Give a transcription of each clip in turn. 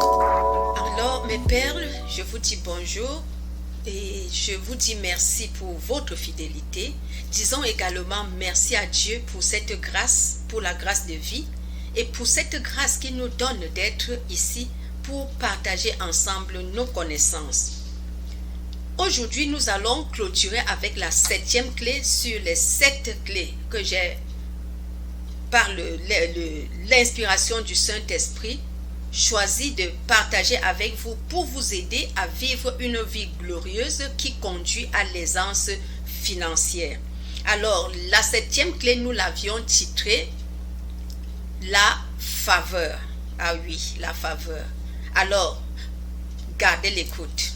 Alors, mes perles, je vous dis bonjour et je vous dis merci pour votre fidélité. Disons également merci à Dieu pour cette grâce, pour la grâce de vie et pour cette grâce qu'il nous donne d'être ici pour partager ensemble nos connaissances. Aujourd'hui, nous allons clôturer avec la 7e clé sur les 7 clés que j'ai par l'inspiration du Saint-Esprit choisi de partager avec vous pour vous aider à vivre une vie glorieuse qui conduit à l'aisance financière. Alors, la 7e clé, nous l'avions titrée la faveur. Ah oui, la faveur. Alors, gardez l'écoute.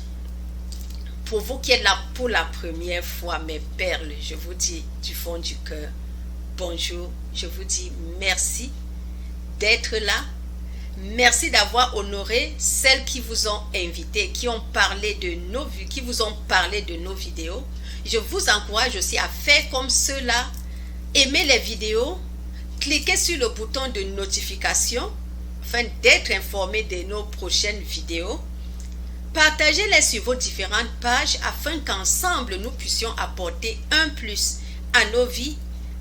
Pour vous qui êtes là pour la première fois, mes perles, je vous dis du fond du cœur, bonjour, je vous dis merci d'être là. Merci d'avoir honoré celles qui vous ont invité, qui vous ont parlé de nos vidéos. Je vous encourage aussi à faire comme ceux-là. Aimez les vidéos, cliquez sur le bouton de notification afin d'être informé de nos prochaines vidéos. Partagez-les sur vos différentes pages afin qu'ensemble nous puissions apporter un plus à nos vies,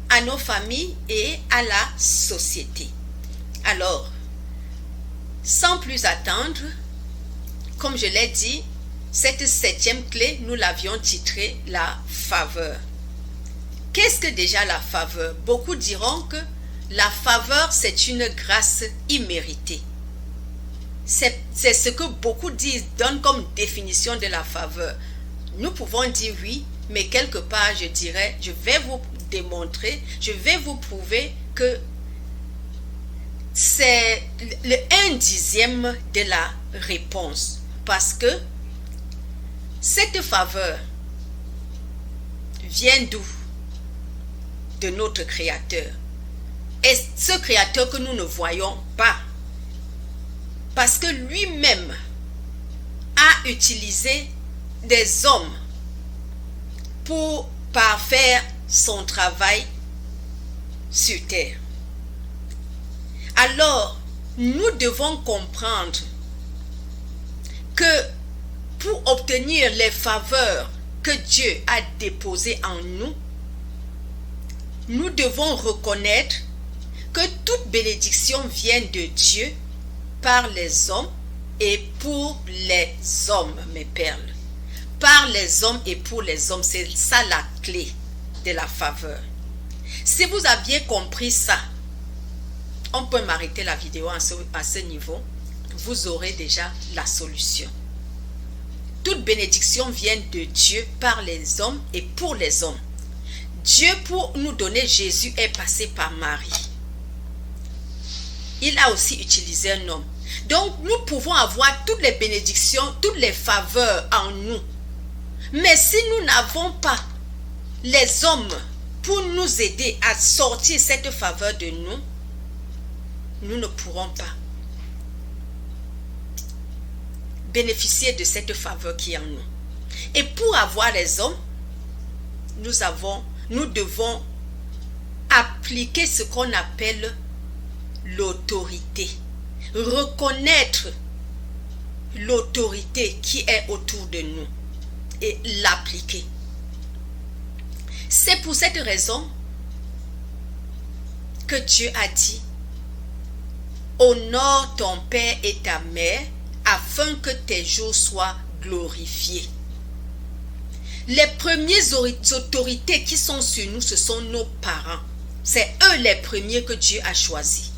à nos familles et à la société. Alors, sans plus attendre, comme je l'ai dit, cette 7e clé, nous l'avions titrée la faveur. Qu'est-ce que déjà la faveur? Beaucoup diront que la faveur, c'est une grâce imméritée. C'est ce que beaucoup donnent comme définition de la faveur. Nous pouvons dire oui, mais quelque part, je dirais, je vais vous démontrer, je vais vous prouver que c'est le 1/10 de la réponse. Parce que cette faveur vient d'où? De notre Créateur. Et ce Créateur que nous ne voyons pas. Parce que lui-même a utilisé des hommes pour parfaire son travail sur terre. Alors, nous devons comprendre que pour obtenir les faveurs que Dieu a déposées en nous, nous devons reconnaître que toute bénédiction vient de Dieu par les hommes et pour les hommes, mes perles. Par les hommes et pour les hommes, c'est ça la clé de la faveur. Si vous aviez compris ça, on peut m'arrêter la vidéo à ce niveau. Vous aurez déjà la solution. Toute bénédiction vient de Dieu par les hommes et pour les hommes. Dieu, pour nous donner Jésus, est passé par Marie. Il a aussi utilisé un homme. Donc, nous pouvons avoir toutes les bénédictions, toutes les faveurs en nous. Mais si nous n'avons pas les hommes pour nous aider à sortir cette faveur de nous, nous ne pourrons pas bénéficier de cette faveur qui est en nous. Et pour avoir les hommes, nous devons appliquer ce qu'on appelle l'autorité. Reconnaître l'autorité qui est autour de nous et l'appliquer. C'est pour cette raison que Dieu a dit: honore ton père et ta mère afin que tes jours soient glorifiés. Les premières autorités qui sont sur nous, ce sont nos parents. C'est eux les premiers que Dieu a choisis.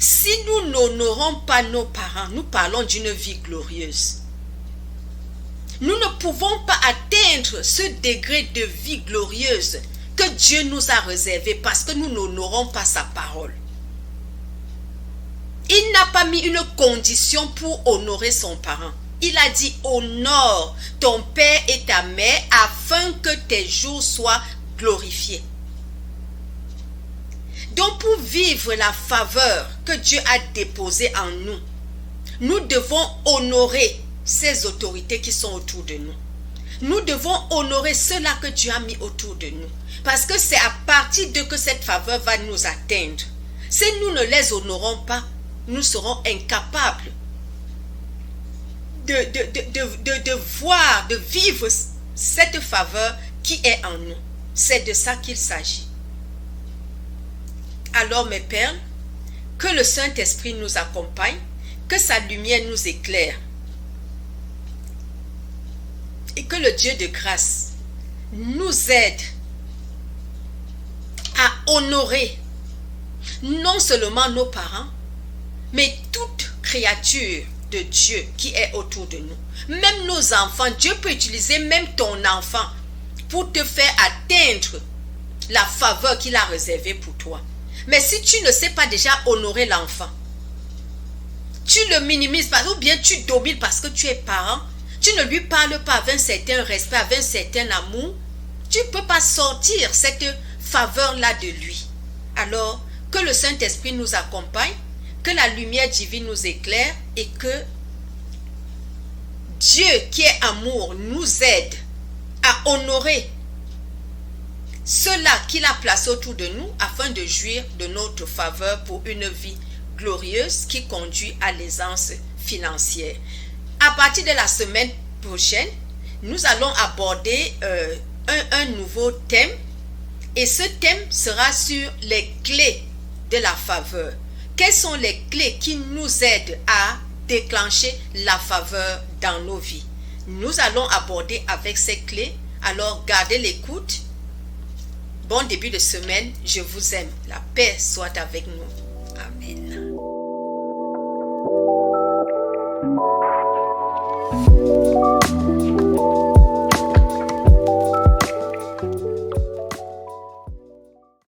Si nous n'honorons pas nos parents, nous parlons d'une vie glorieuse. Nous ne pouvons pas atteindre ce degré de vie glorieuse que Dieu nous a réservé parce que nous n'honorons pas sa parole. Il n'a pas mis une condition pour honorer son parent. Il a dit: honore ton père et ta mère afin que tes jours soient glorifiés. Donc, pour vivre la faveur que Dieu a déposée en nous, nous devons honorer ces autorités qui sont autour de nous. Nous devons honorer ceux-là que Dieu a mis autour de nous. Parce que c'est à partir de que cette faveur va nous atteindre. Si nous ne les honorons pas, nous serons incapables de voir, de vivre cette faveur qui est en nous. C'est de ça qu'il s'agit. Alors mes perles, que le Saint-Esprit nous accompagne, que sa lumière nous éclaire et que le Dieu de grâce nous aide à honorer non seulement nos parents, mais toute créature de Dieu qui est autour de nous. Même nos enfants, Dieu peut utiliser même ton enfant pour te faire atteindre la faveur qu'il a réservée pour toi. Mais si tu ne sais pas déjà honorer l'enfant, tu le minimises ou bien tu domines parce que tu es parent, tu ne lui parles pas avec un certain respect, avec un certain amour, tu ne peux pas sortir cette faveur-là de lui. Alors, que le Saint-Esprit nous accompagne, que la lumière divine nous éclaire et que Dieu qui est amour nous aide à honorer ceux-là qu'il a placés autour de nous afin de jouir de notre faveur pour une vie glorieuse qui conduit à l'aisance financière. À partir de la semaine prochaine, nous allons aborder un nouveau thème et ce thème sera sur les clés de la faveur. Quelles sont les clés qui nous aident à déclencher la faveur dans nos vies? Nous allons aborder avec ces clés. Alors gardez l'écoute. Bon début de semaine. Je vous aime. La paix soit avec nous. Amen.